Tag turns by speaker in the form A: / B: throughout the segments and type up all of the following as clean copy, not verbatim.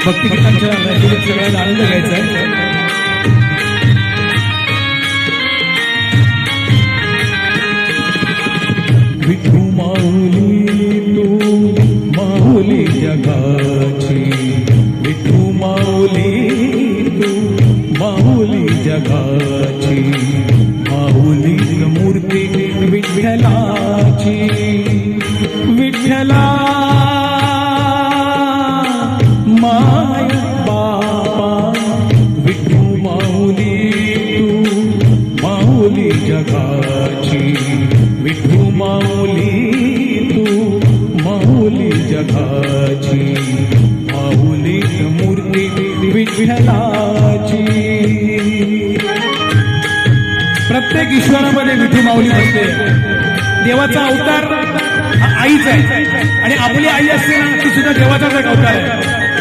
A: भक्तिगीतांच्या मैफिलीत सगळ्यांना आनंद घ्यायचा आहे. विठू माऊली तू माऊली जगाची, विठू माऊली तू माऊली जगाची, माऊली मूर्ती विठ्ठलाची, विठ्ठला माय बापा, विठू माऊली तू माऊली जगाची, विठू माऊली तू माऊली जगाची, माऊली मूर्ती विठ्ठलाची. प्रत्येक ईश्वरामध्ये विठू माऊली असते. देवाचा अवतार आईच आहे आणि आपली आई असते ना ती सुद्धा देवाचाच एक अवतार आहे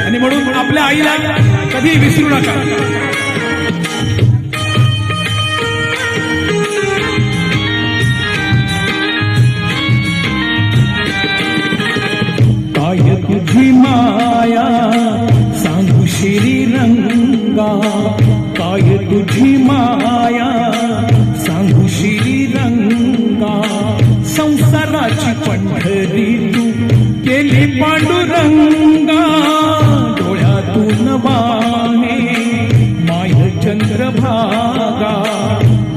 A: आणि म्हणून आपल्या आईला कधी विसरू नका. काय तुझी माया सांगू श्रीरंगा, काय तुझी माया सांगू श्रीरंगा, संसाराची पंढरी तू केली पांडुरंगा, डोळ्यातून वाहे माय चंद्रभागा,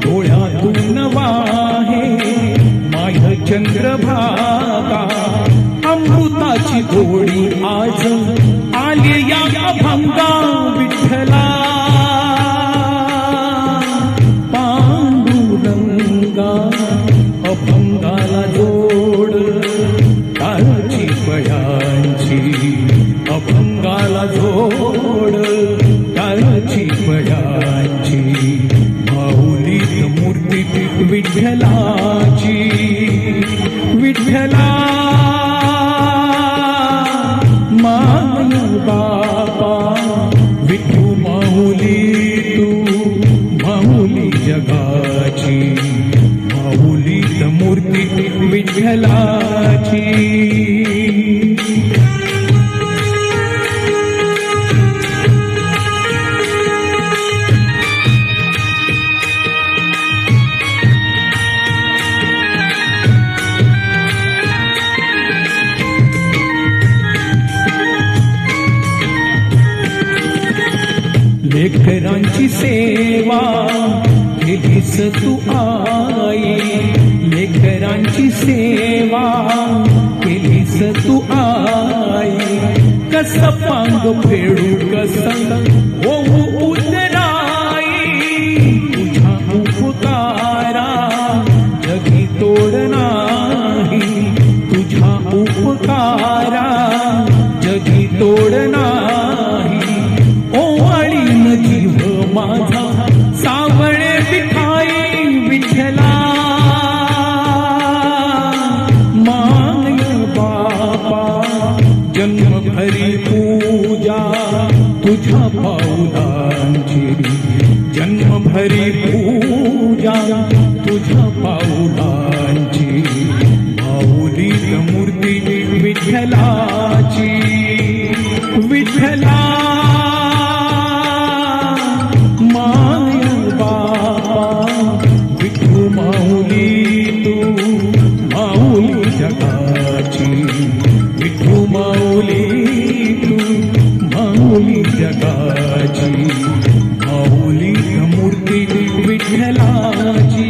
A: डोळ्यातून वाहे माय चंद्रभागा, अमृताची गोडी आज आली या अभंगा, विठ्ठला पांडुरंगा, अभंगाला जोड काळची पयांची, अभंगाला जोड काळची पयांची, माऊली मूर्ती विठ्ठलाची, विठ्ठला माय बापा, विठू माऊली तू माऊली जगाची, माऊली मूर्ती विठ्ठलाची. लेकरांची सेवा केलीस तू आई, लेकरांची सेवा केलीस तू आई, कस पांग फेडू कस होऊ उतराई, तुझ्या उपकारा जगी तोड नाही, तुझ्या उपकारा जगी तोड नाही, ओवाळीन जीव माझा सावळे विठाई, विठ्ठला माय बापा, जन्मभरी पूजा तुझ्या पाऊलांची, जन्मभरी पूजा तुझ्या पाऊलांची, माऊली मूर्ती विठ्ठलाची, विठ्ठला माय बापा, विठू माऊली तू माऊली जगाची, विठू माऊली तू माऊली जगाची, माऊली मूर्ती विठ्ठलाची.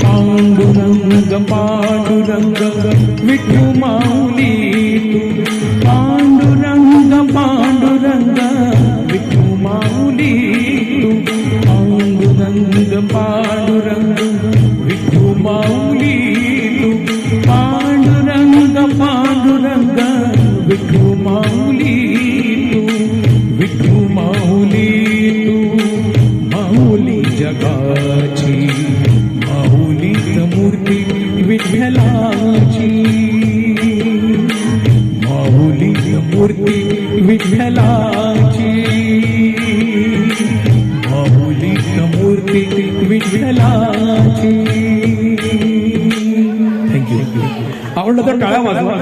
A: पांडुरंग पांडुरंग विठू माऊली तू, पांडुरंग पांडुरंग विठू माऊली तू, पांडुरंग पांडुरंग विठू माऊली तू, पांडुरंग पांडुरंग विठू माऊली तू, विठू माऊली तू माऊली जगाची, माऊली मूर्ती विठ्ठलाची, माऊली मूर्ती विठ्ठलाची, माऊली मूर्ती विठ्ठलाची. थँक्यू. आवडलं तर टाळ्या वाजवा.